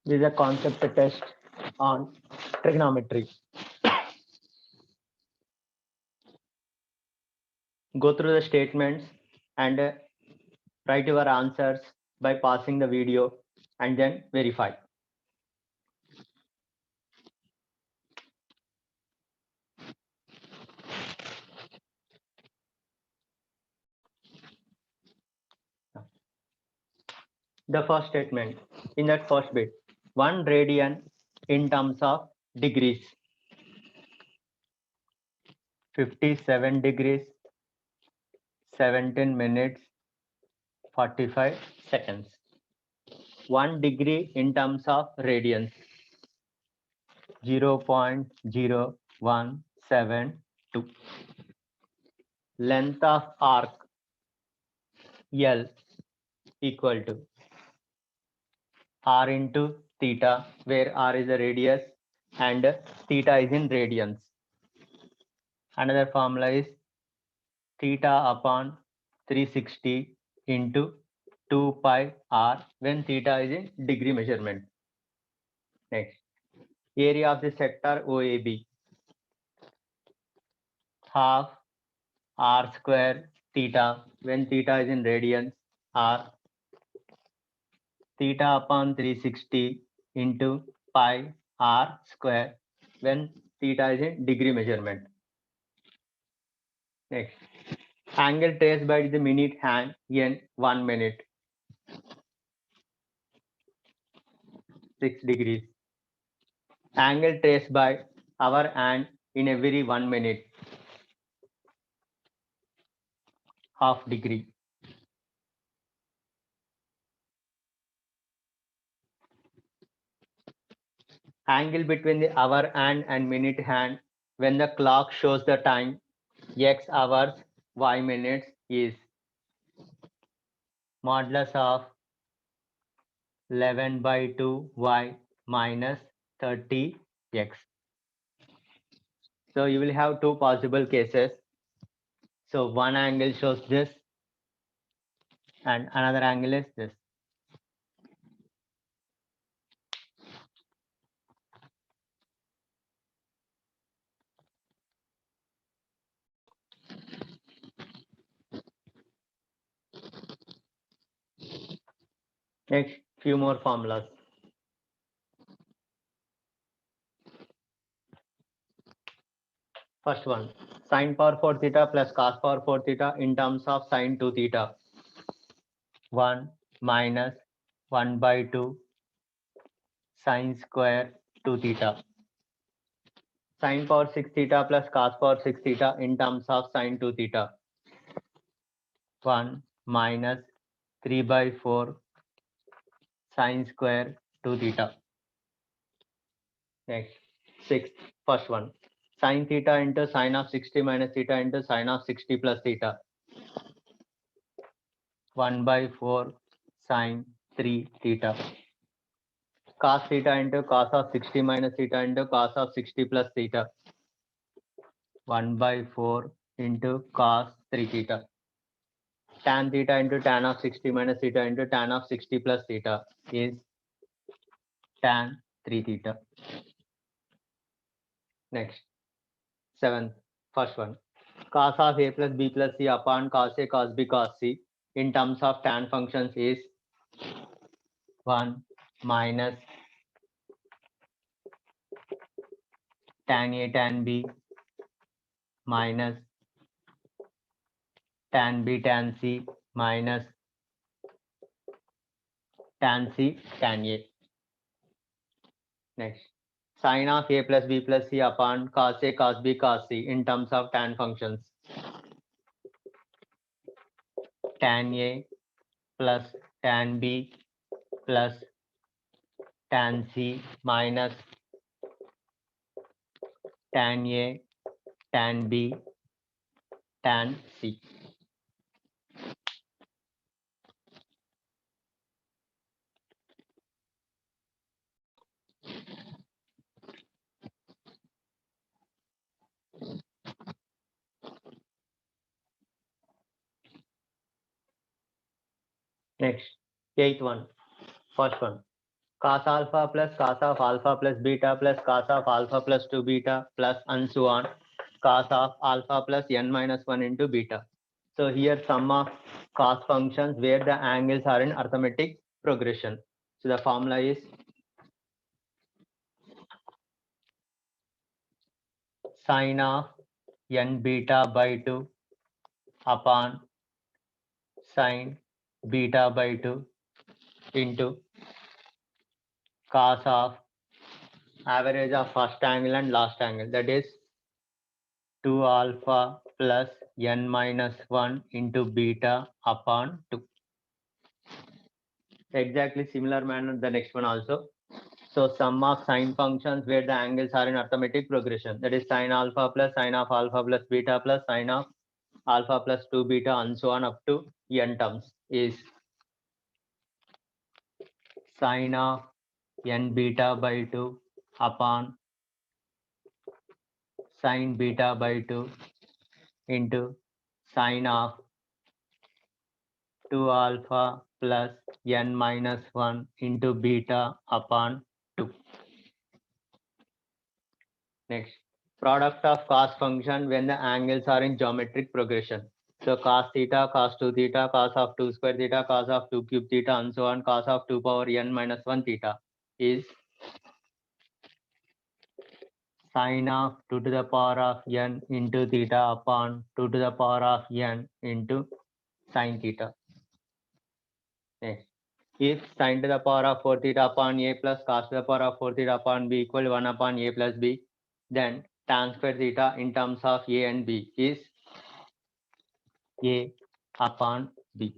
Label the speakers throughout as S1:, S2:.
S1: This is a concept test on trigonometry. Go through the statements and write your answers by pausing the video and then verify. The first statement, in that first bit, 1 radian in terms of degrees, 57 degrees, 17 minutes, 45 seconds. 1 degree in terms of radians, 0.0172. Length of arc L equal to r into theta, where r is the radius and theta is in radians. Another formula is theta upon 360 into 2 pi r when theta is in degree measurement. Next, area of the sector OAB, half r square theta when theta is in radians, r theta upon 360 into pi r square when theta is in degree measurement. Next, angle traced by the minute hand in 1 minute, 6 degrees. Angle traced by hour hand in every 1 minute, half degree. Angle between the hour hand and minute hand when the clock shows the time x hours y minutes is modulus of 11 by 2 y minus 30 x. So you will have two possible cases. So one angle shows this and another angle is this. Next, few more formulas. First one, sine power 4 theta plus cos power 4 theta in terms of sine 2 theta. 1 minus 1 by 2 sine square 2 theta. Sine power 6 theta plus cos power 6 theta in terms of sine 2 theta. 1 minus 3 by 4 sine square 2 theta. Next, sixth, first one, sine theta into sine of 60 minus theta into sine of 60 plus theta. 1 by 4 sine 3 theta. Cos theta into cos of 60 minus theta into cos of 60 plus theta. 1 by 4 into cos 3 theta. Tan theta into tan of 60 minus theta into tan of 60 plus theta is tan 3 theta. Next, seventh, first one, cos of a plus b plus c upon cos a cos b cos c in terms of tan functions is 1 minus tan a tan b minus tan b tan c minus tan c tan a. Next, sine of a plus b plus c upon cos a cos b cos c in terms of tan functions. Tan a plus tan b plus tan c minus tan a tan b tan c. Next, eighth one, first one, cos alpha plus cos of alpha plus beta plus cos of alpha plus 2 beta plus and so on, cos of alpha plus n minus 1 into beta. So here sum of cos functions where the angles are in arithmetic progression. So the formula is sine of n beta by 2 upon sine beta by 2 into cos of average of first angle and last angle, that is 2 alpha plus n minus 1 into beta upon 2. Exactly similar manner the next one also. So sum of sine functions where the angles are in arithmetic progression, that is sine alpha plus sine of alpha plus beta plus sine of alpha plus 2 beta and so on up to n terms, is sine of n beta by 2 upon sine beta by 2 into sine of 2 alpha plus n minus 1 into beta upon 2. Next, product of cos function when the angles are in geometric progression. So cos theta, cos 2 theta, cos of 2 square theta, cos of 2 cube theta and so on, cos of 2 power n minus 1 theta is sine of 2 to the power of n into theta upon 2 to the power of n into sine theta. Next, if sine to the power of 4 theta upon a plus cos to the power of 4 theta upon b equal to 1 upon a plus b, then tan square theta in terms of a and b is a upon b.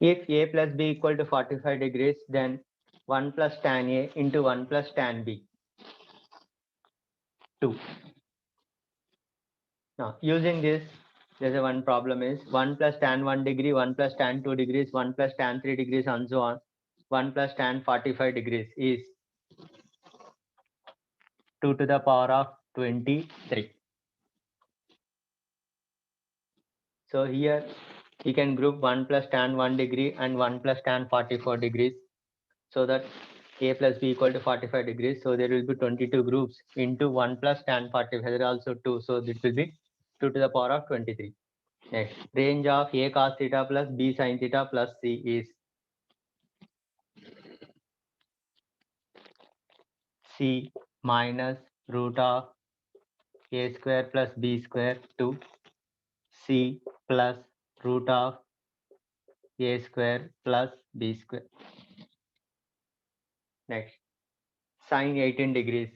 S1: If a plus b equal to 45 degrees, then 1 plus tan a into 1 plus tan b, 2. Now using this, there's a one problem is 1 plus tan 1 degree, 1 plus tan 2 degrees, 1 plus tan 3 degrees and so on. 1 plus tan 45 degrees is 2 to the power of 23. So here you can group 1 plus tan 1 degree and 1 plus tan 44 degrees, so that a plus b equal to 45 degrees. So there will be 22 groups into 1 plus tan 45, there are also 2. So this will be 2 to the power of 23. Next, range of a cos theta plus b sin theta plus c is c minus root of a square plus b square to c plus root of a square plus b square. Next, sine 18 degrees,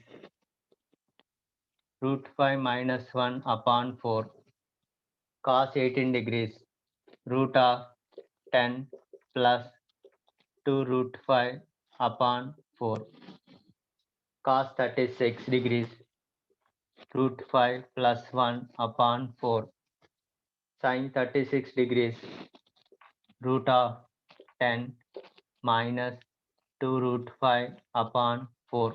S1: root 5 minus 1 upon 4, cos 18 degrees, root of 10 plus 2 root 5 upon 4, cos 36 degrees, root 5 plus 1 upon 4, sin 36 degrees, root of 10 minus 2 root 5 upon 4,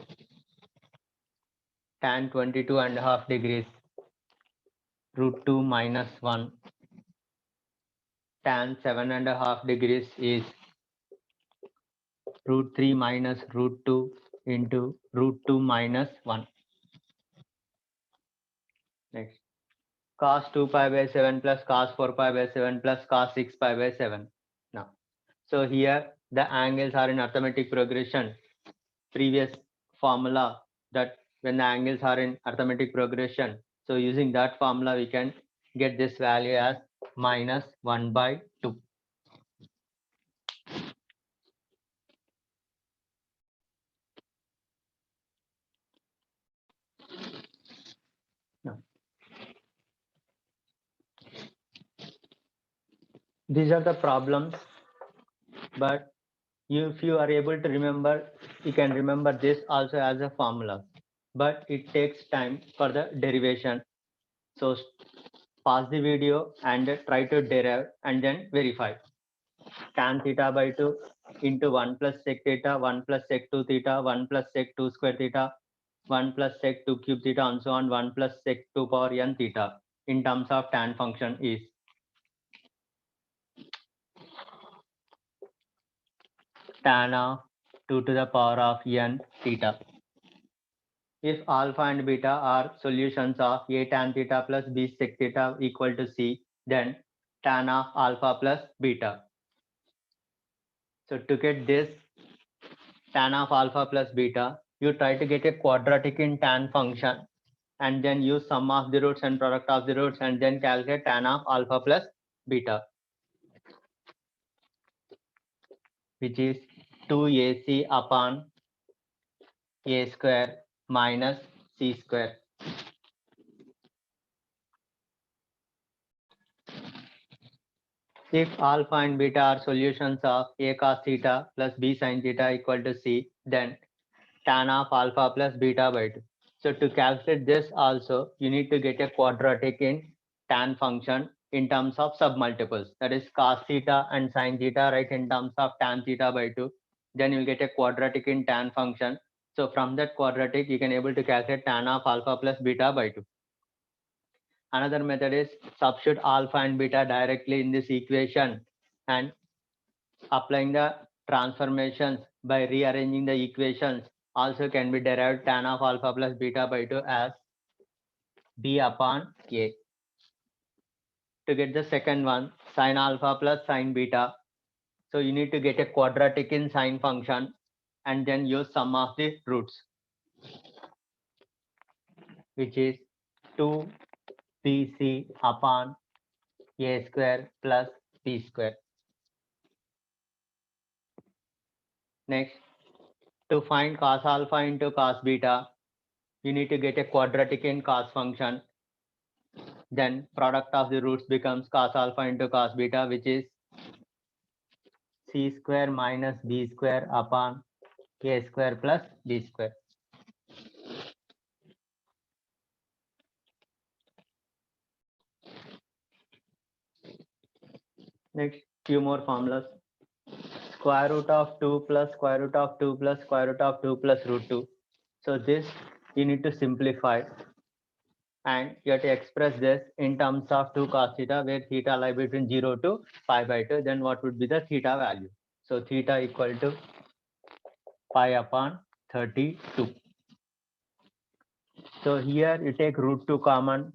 S1: tan 22.5 degrees, root 2 minus 1, tan 7.5 degrees is root 3 minus root 2 into root 2 minus 1. Next, cos 2 pi by 7 plus cos 4 pi by 7 plus cos 6 pi by 7. Now, so here the angles are in arithmetic progression. Previous formula that when the angles are in arithmetic progression, so using that formula we can get this value as minus 1 by 2. Now, these are the problems, but if you are able to remember you can remember this also as a formula, but it takes time for the derivation. So pause the video and try to derive and then verify. Tan theta by 2 into 1 plus sec theta, 1 plus sec 2 theta, 1 plus sec 2 square theta, 1 plus sec 2 cube theta, and so on, 1 plus sec 2 power n theta in terms of tan function is tan of 2 to the power of n theta. If alpha and beta are solutions of a tan theta plus b sec theta equal to c, then tan of alpha plus beta. So to get this tan of alpha plus beta, you try to get a quadratic in tan function and then use sum of the roots and product of the roots and then calculate tan of alpha plus beta, which is 2ac upon a square minus c square. If alpha and beta are solutions of a cos theta plus b sin theta equal to c, then tan of alpha plus beta by 2. So to calculate this also, you need to get a quadratic in tan function in terms of submultiples. That is cos theta and sin theta, right, in terms of tan theta by 2. Then you'll get a quadratic in tan function. So from that quadratic, you can able to calculate tan of alpha plus beta by 2. Another method is substitute alpha and beta directly in this equation and applying the transformations by rearranging the equations also can be derived tan of alpha plus beta by 2 as b upon a. To get the second one, sin alpha plus sin beta. So you need to get a quadratic in sin function and then use sum of the roots, which is 2bc upon a square plus b square. Next, to find cos alpha into cos beta, you need to get a quadratic in cos function. Then product of the roots becomes cos alpha into cos beta, which is c square minus b square upon a square plus b square. Next, few more formulas. Square root of 2 plus square root of 2 plus square root of 2 plus root 2. So this you need to simplify and you have to express this in terms of 2 cos theta, where theta lie between 0 to pi by 2. Then what would be the theta value? So theta equal to pi upon 32. So here you take root 2 common,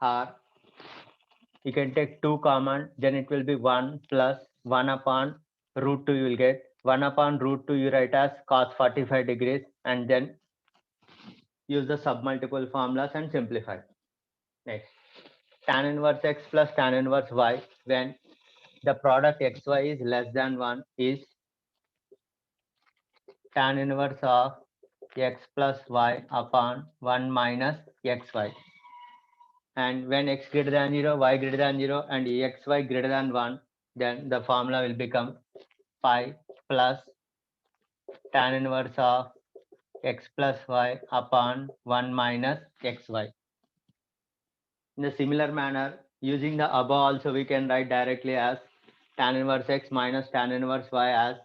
S1: or you can take 2 common, then it will be 1 plus 1 upon root 2 you will get. 1 upon root 2 you write as cos 45 degrees and then use the submultiple formulas and simplify. Next, tan inverse x plus tan inverse y when the product xy is less than 1 is tan inverse of x plus y upon 1 minus xy. And when x greater than 0, y greater than 0 and xy greater than 1, then the formula will become pi plus tan inverse of x plus y upon 1 minus xy. In a similar manner, using the above also we can write directly as tan inverse x minus tan inverse y as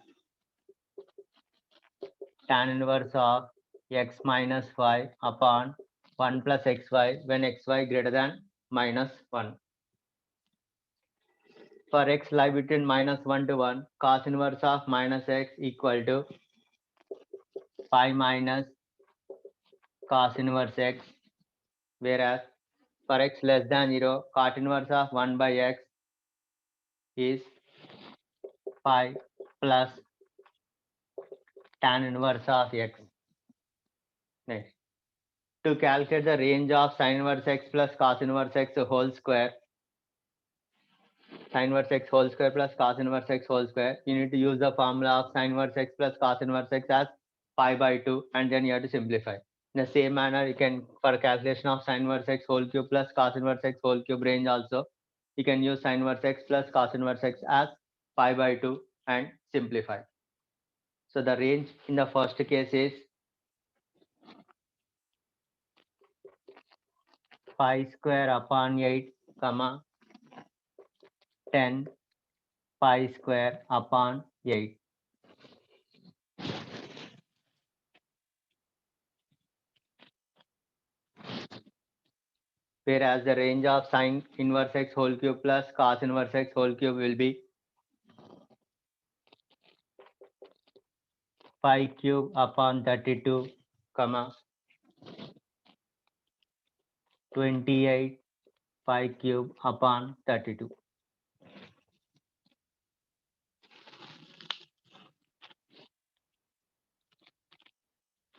S1: tan inverse of x minus y upon 1 plus xy when xy greater than minus 1. For x lie between minus 1 to 1, cos inverse of minus x equal to pi minus cos inverse x, whereas for x less than 0, cot inverse of 1 by x is pi plus tan inverse of x. Next, to calculate the range of sin inverse x plus cos inverse x whole square, sin inverse x whole square plus cos inverse x whole square, you need to use the formula of sin inverse x plus cos inverse x as pi by 2 and then you have to simplify. In the same manner, you can, for calculation of sin inverse x whole cube plus cos inverse x whole cube range also, you can use sin inverse x plus cos inverse x as pi by 2 and simplify. So the range in the first case is 5 square upon 8, comma 10 pi square upon 8. Whereas the range of sine inverse x whole cube plus cos inverse x whole cube will be 5 cube upon 32, comma 28 5 cube upon 32.